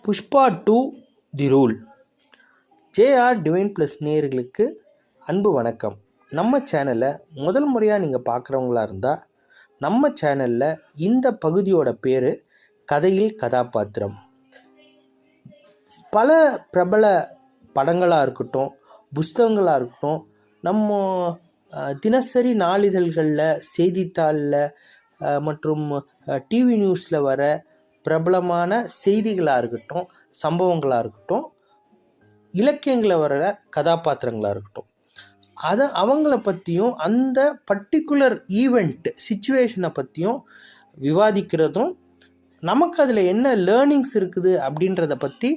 Pushpa 2 the rule. JR divine plus நேயர்களுக்கு அன்பு வணக்கம். நம்ம சேனலை முதல் முறையாக நீங்கள் பார்க்குறவங்களா இருந்தால் நம்ம சேனலில் இந்த பகுதியோட பேர் கதையில் கதாபாத்திரம். பல பிரபல படங்களாக இருக்கட்டும், புஸ்தகங்களாக இருக்கட்டும், நம்ம தினசரி நாளிதழ்களில், செய்தித்தாளில் மற்றும் டிவி நியூஸில் வர பிரபலமான செய்திகளாக இருக்கட்டும், சம்பவங்களாக இருக்கட்டும், இலக்கியங்களில் வர கதாபாத்திரங்களாக இருக்கட்டும், அவங்கள பற்றியும் அந்த பர்டிகுலர் ஈவெண்ட் சிச்சுவேஷனை பற்றியும் விவாதிக்கிறதும், நமக்கு அதில் என்ன லேர்னிங்ஸ் இருக்குது அப்படின்றத பற்றி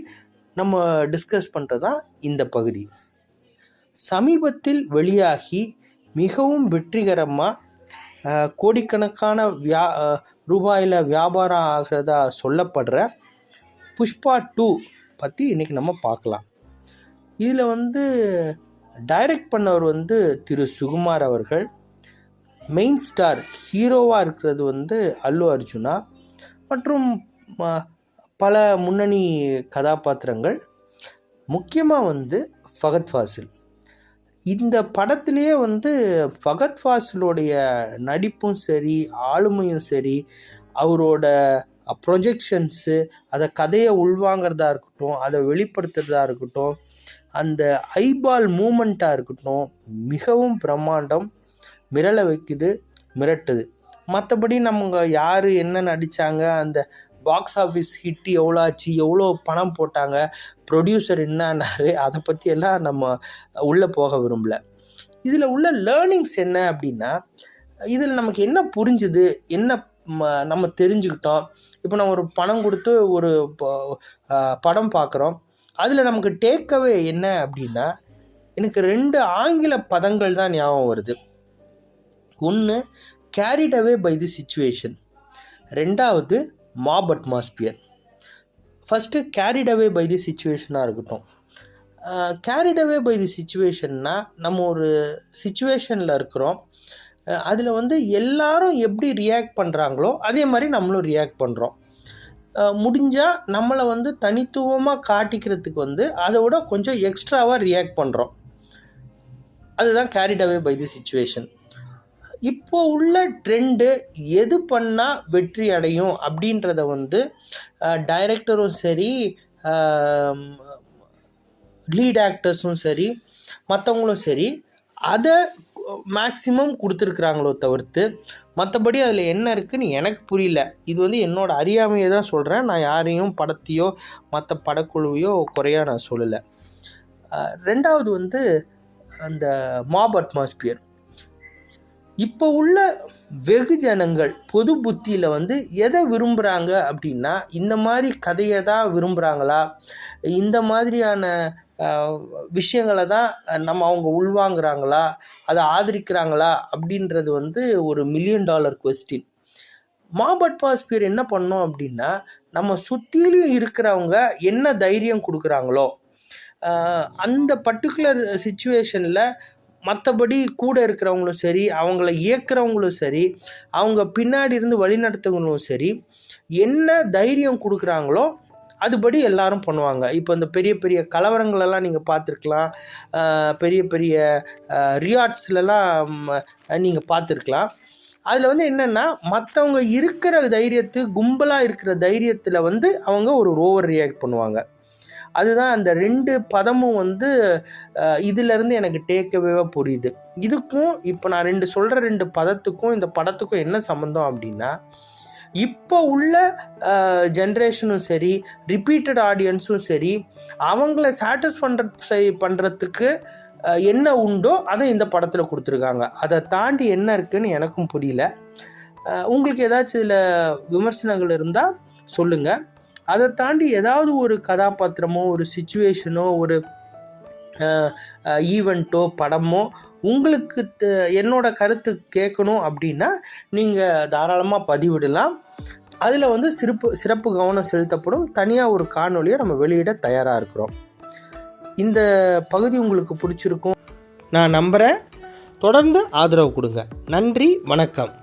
நம்ம டிஸ்கஸ் பண்ணுறது தான் இந்த பகுதி. சமீபத்தில் வெளியாகி மிகவும் வெற்றிகரமாக கோடிக்கணக்கான ரூபாயில் வியாபாரம் ஆகிறதா சொல்லப்படுற புஷ்பா 2 பற்றி இன்றைக்கி நம்ம பார்க்கலாம். இதில் டைரக்ட் பண்ணவர் திரு சுகுமார் அவர்கள். மெயின் ஸ்டார் ஹீரோவாக இருக்கிறது அல்லு அர்ஜுனா மற்றும் பல முன்னணி கதாபாத்திரங்கள். முக்கியமாக ஃபகத் ஃபாசில். இந்த படத்துலேயே ஃபகத் ஃபாசிலோடைய நடிப்பும் சரி, ஆளுமையும் சரி, அவரோட ப்ரொஜெக்ஷன்ஸு, அதை கதையை உள்வாங்கிறதா இருக்கட்டும், அதை வெளிப்படுத்துறதா இருக்கட்டும், அந்த ஐபால் மூமெண்ட்டாக இருக்கட்டும், மிகவும் பிரம்மாண்டம். மிரள வைக்குது, மிரட்டுது. மற்றபடி நம்ம யார் என்ன நடித்தாங்க, அந்த பாக்ஸ் ஆஃபீஸ் ஹிட் எவ்வளோ ஆச்சு, எவ்வளோ பணம் போட்டாங்க, ப்ரொடியூசர் என்னான்னாரு, அதை பற்றியெல்லாம் நம்ம உள்ளே போக விரும்பல. இதில் உள்ள லேர்னிங்ஸ் என்ன அப்படின்னா, இதில் நமக்கு என்ன புரிஞ்சுது, என்ன நம்ம தெரிஞ்சுக்கிட்டோம். இப்போ நம்ம ஒரு பணம் கொடுத்து ஒரு படம் பார்க்குறோம். அதில் நமக்கு டேக்அவே என்ன அப்படின்னா, எனக்கு 2 ஆங்கில பதங்கள் தான் ஞாபகம் வருது. ஒன்று carried away by the situation, ரெண்டாவது mob atmosphere. First carried away by the சிச்சுவேஷனாக இருக்கட்டும். கேரிட் அவே பை தி சிச்சுவேஷன்னா, நம்ம ஒரு சிச்சுவேஷனில் இருக்கிறோம். அதில் எல்லாரும் எப்படி ரியாக்ட் பண்ணுறாங்களோ அதே மாதிரி நம்மளும் ரியாக்ட் பண்ணுறோம். முடிஞ்சால் நம்மளை தனித்துவமாக காட்டிக்கிறதுக்கு அதை விட கொஞ்சம் எக்ஸ்ட்ராவாக ரியாக்ட் பண்ணுறோம். அதுதான் carried away by the situation. இப்போ உள்ள ட்ரெண்டு எது பண்ணால் வெற்றி அடையும் அப்படின்றத டைரக்டரும் சரி, லீட் ஆக்டர்ஸும் சரி, மற்றவங்களும் சரி, அதை மேக்ஸிமம் கொடுத்துருக்குறாங்களோ தவிர்த்து மற்றபடி அதில் என்ன இருக்குதுன்னு எனக்கு புரியல. இது என்னோட அறியாமையை தான் சொல்கிறேன். நான் யாரையும் படத்தையோ மற்ற படக்குழுவையோ குறையாக நான் சொல்லலை. ரெண்டாவது அந்த மாப் அட்மாஸ்பியர். இப்போ உள்ள வெகுஜனங்கள் பொது புத்தியில் எதை விரும்புகிறாங்க அப்படின்னா, இந்த மாதிரி கதையை தான் விரும்புகிறாங்களா, இந்த மாதிரியான விஷயங்களை தான் அவங்க உள்வாங்கிறாங்களா, அதை ஆதரிக்கிறாங்களா அப்படின்றது ஒரு $1 மில்லியன் கொஸ்டின். மாப் அட்மாஸ்பியர் என்ன பண்ணோம் அப்படின்னா, நம்ம சுற்றிலும் இருக்கிறவங்க என்ன தைரியம் கொடுக்குறாங்களோ அந்த பர்டிகுலர் சிச்சுவேஷனில் மற்றபடி கூட இருக்கிறவங்களும் சரி, அவங்கள இயக்குறவங்களும் சரி, அவங்க பின்னாடி இருந்து வழிநடத்துவங்களும் சரி, என்ன தைரியம் கொடுக்குறாங்களோ அதுபடி எல்லாரும் பண்ணுவாங்க. இப்போ இந்த பெரிய பெரிய கலவரங்களெல்லாம் நீங்கள் பார்த்துருக்கலாம். பெரிய பெரிய ரியாட்ஸ்லலாம் நீங்கள் பார்த்துருக்கலாம். அதில் என்னென்னா, மற்றவங்க இருக்கிற கும்பலாக இருக்கிற தைரியத்தில் அவங்க ஒரு ஓவர் ரியாக்ட் பண்ணுவாங்க. அதுதான் அந்த 2 பதமும் இதிலேருந்து எனக்கு டேக்அவேவாக புரியுது. இதுக்கும் இப்போ நான் 2 பதத்துக்கும் இந்த படத்துக்கும் என்ன சம்மந்தம் அப்படின்னா, இப்போ உள்ள ஜென்ரேஷனும் சரி, ரிப்பீட்டட் ஆடியன்ஸும் சரி, அவங்கள சாட்டிஸ்ஃபை பண்ணுறதுக்கு என்ன உண்டோ அதை இந்த படத்தில் கொடுத்துருக்காங்க. அதை தாண்டி என்ன இருக்குதுன்னு எனக்கும் புரியல. உங்களுக்கு ஏதாச்சும் இதில் விமர்சனங்கள் இருந்தால் சொல்லுங்கள். அதை தாண்டி ஏதாவது ஒரு கதாபாத்திரமோ, ஒரு சிச்சுவேஷனோ, ஒரு ஈவெண்ட்டோ, படமோ உங்களுக்கு என்னோட கருத்து கேட்கணும் அப்படின்னா நீங்கள் தாராளமாக பதிவிடலாம். அதில் சிறப்பு கவனம் செலுத்தப்படும். தனியாக ஒரு காணொலியை நம்ம வெளியிட தயாராக இருக்கிறோம். இந்த பகுதி உங்களுக்கு பிடிச்சிருக்கும் நான் நம்புகிறேன். தொடர்ந்து ஆதரவு கொடுங்க. நன்றி, வணக்கம்.